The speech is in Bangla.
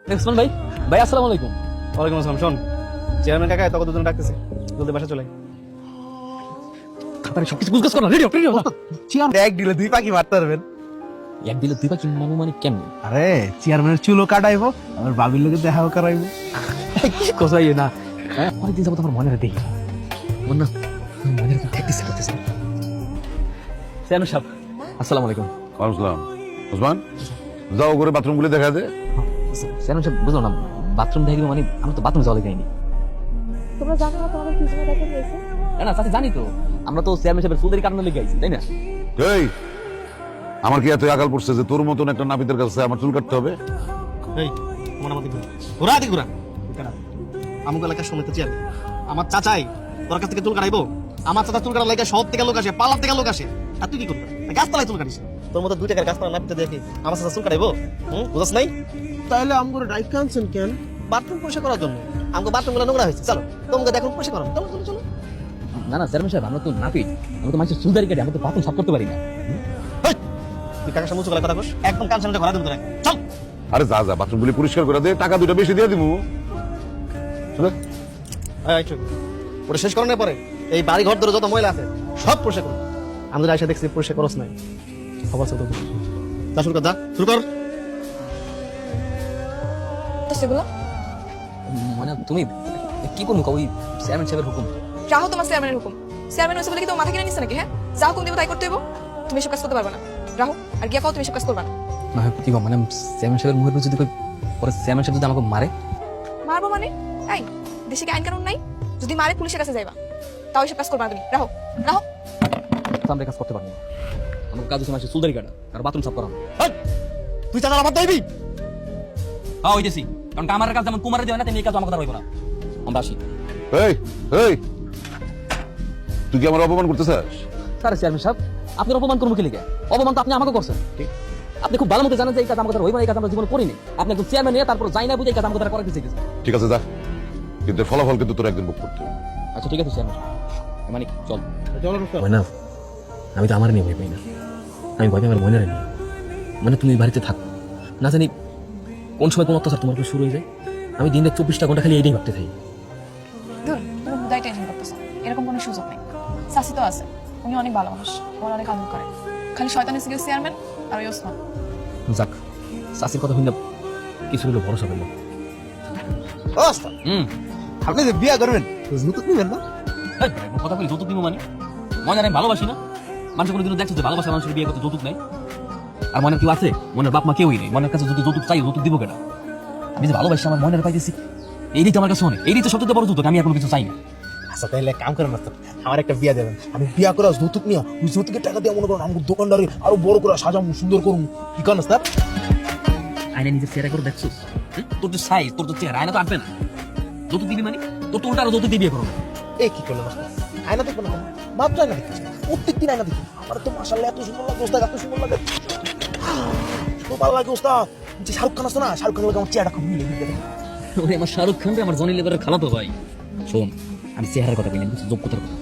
ওসমান ভাই, ভাই আসসালামু আলাইকুম। ওয়ালাইকুম আসসালাম। শোন, চেয়ারম্যান কাকা তোকে দুজন ডাকতেছে, জলদি বাসা চলে। তাড়াতাড়ি সবকিছু গুজগাছ কর না, রেডি রেডি চেয়ারম্যান এক দিলে দুই পাখি মারতে পারবেন। এক দিলে দুই পাখি মানু মানে কেমন? আরে চেয়ারম্যানের চুলও কাটাইবো, আমার বাবির লোকে দেখাও করাইবো। কি কোসাই না, অনেকদিন যাবত আমার মনে দেখি মন না, মনের প্র্যাকটিস করতেছে। চেয়ারম্যান সাহেব আসসালামু আলাইকুম। আসসালাম। ওসমান, যাও করে বাথরুমগুলো দেখা দে। চেয়ারম্যান সাহেব বুঝলাম না, বাথরুম দেখবে মানে আমি তো বাথরুম যাওয়া যায়নি। তোমরা জানো না তোমাদের কি জন্য দেখা হয়েছে? না চাচি জানি তো, আমরা তো চেয়ারম্যান সাহেবের চুলের কারণে লেগে আইছি, তাই না? এই, আমার কি এত আকাল পড়ছে যে তোর মতন একটা নাপিতের কাছে আমার চুল কাটতে হবে? এই তোমার আমাদের ঘোরা দি ঘোরা আমুক এলাকার সময় তো চেয়ারম্যান আমার চাচাই তোর কাছ থেকে চুল কাটাইবো? আমার চাচা চুল কাটার লাগে সব থেকে লোক আসে, পালার থেকে লোক আসে, আর তুই কি করবি? গাছতলায় চুল কাটিস? তোর মতো 2 টাকার গাছতলা নাপিতে দেখি আমার চাচা চুল কাটাইবো? বুঝছ নাই? তাহলে আমগুলো ডাইক কানছেন কেন? বাথরুম পরিষ্কার করার জন্য। আমগো বাথরুমগুলো নোংরা হয়েছে, চলো তোমাকে দেখো পরিষ্কার করো, চলো চলো চলো। না না চেয়ারম্যান সাহেব, আমরা তো নাপিত, আমরা তো মানুষের চুল দাড়ি কাটি, আমরা তো বাথরুম সাফ করতে পারি না। তুই কাকার সামনে চলে কথা কস, একদম কান সামনে ঘোরা দেবো তোরা, চল। আরে যা যা, বাথরুমগুলি পরিষ্কার করে দে, টাকা 2টা বেশি দিয়ে দিবো। ওটা শেষ করানোর পরে এই বাড়ি ঘর ধরে যত ময়লা আছে সব পরিষ্কার করো। আমি আয়সা দেখছি পরিষ্কার করস নাই, খবর আছে তো। যা শুরু কর, যা শুরু কর। তো সেগুলো মানে তুমি কি করবো ওই চেয়ারম্যান সাহেবের হুকুম? রাহো তোমার চেয়ারম্যানের হুকুম। চেয়ারম্যান হয়েছে বলে কি তোমার মাথা কিনে নিচ্ছে নাকি? হ্যাঁ, যা হুকুম দেবো তাই করতে হইব। তুমি এসব কাজ করতে পারবে না। রাহো, আর গিয়া কাও তুমি এসব কাজ করবা না। না কি কম, মানে চেয়ারম্যান সাহেবের মুখের উপর যদি কই পরে চেয়ারম্যান সাহেব যদি আমাকে মারে? মারবো মানে? এই দেশে কি আইন কানুন নাই? যদি মারে পুলিশের কাছে যাইবা, তাও এসব কাজ করবা না তুমি। রাহো রাহো। তো আমরা এই কাজ করতে পারবো না। আমার কাজ হচ্ছে মানুষের চুল দাড়ি কাটা আর বাথরুম সাফ করানো। তুই চাচা আমার দিবি? হ্যাঁ হইতেছি, কারণ আমার কাজ যেমন কুমারে দেওয়া না তেমনি এই কাজ আমাকে দ্বারা হইব না। আমরা আসি। এই এই, তুই কি আমার অপমান করতে চাস? স্যার চেয়ারম্যান সাহেব, আপনার অপমান করবো কি লিখে? অপমান তো আপনি আমাকে করছেন। আপনি খুব ভালো মতো জানেন যে এই কাজ আমাকে দ্বারা হইব না, এই কাজ আমরা জীবনে করিনি। আপনি একজন চেয়ারম্যান নিয়ে তারপর যাই না বুঝে এই কাজ আমাকে দ্বারা করাতে চাইতেছেন। ঠিক আছে যা, কিন্তু এর ফলাফল কিন্তু তোর একদিন ভোগ করতে হবে। আচ্ছা ঠিক আছে চেয়ারম্যান সাহেব, মানে চল। না আমি তো আমার নিয়ে ভয় পাই না, আমি ভয় পাই আমার মনের নিয়ে। মানে তুমি বাড়িতে থাকো না, জানি কোন সময় কোন অত্যাচার তোমার উপর শুরু হয়ে যায়। আমি দিনে 24টা ঘন্টা খালি এইটাই ভাবতে থাকি। ধুর, তুমি হুদাই টেনশন করতেছো। এরকম কোনো সুযোগ নেই। সাসি তো আছে, উনি অনেক ভালো মানুষ, ওনার অনেক আদর করে। খালি শয়তান এসে গেছে চেয়ারম্যান আর ওই ওসমান। যাক, শাসির কথা শুনলে কিছু হলো ভরসা করলো। আপনি যে বিয়া করবেন যৌতুক নিবেন না? কথা বলি যৌতুক দিব মানে? মনে আমি ভালোবাসি না? মানুষ কোনোদিনও দেখছো যে ভালোবাসা মানুষের বিয়ে করতে যৌতুক নেই? আর মনের কেউ আছে? মনের বাপ মা কেউই নেই। মনের কাছে যদি যৌতুক চাই, যৌতুক দিব কেন? আমি যে ভালোবাসি আমার মনের পাইতেছি, এই রীতি আমার কাছে অনেক। এই রীতি সবচেয়ে বড় যৌতুক, আমি আর কোনো কিছু চাই না। আচ্ছা তাহলে কাম করেন না, আমার একটা বিয়া দেবেন। আমি বিয়া করে যৌতুক নিয়ে ওই যৌতুকের টাকা দিয়ে মনে করেন আমার দোকানদারি আরো বড় করে সাজাবো, সুন্দর করুন। কি করেন স্যার? আয়না নিজের চেহারা করে দেখছো? তোর তো সাইজ, তোর তো চেহারা, আয়না তো আটবে না। যৌতুক দিবি মানে তোর তো উল্টা আরো যৌতুক দিয়ে বিয়ে করো। এই কি করলেন? আয়না দেখবো না, মাত্র আয়না দেখতেছি, প্রত্যেক দিন আয়না দেখি। আমার তো মাশাআল্লাহ এত সুন্দর লাগে ওস্তাদ, এত সুন্দর লাগে, খুব ভালো লাগে ওস্তাদ। যে শাহরুখ খান আছে না, শাহরুখ খানের আমার চেহারা খুব মিলে মিলে। ওরে আমার শাহরুখ খান রে, আমার জনি লেবারের খালাতো ভাই। শোন, আমি চেহারার কথা বলি না, যোগ্যতার কথা।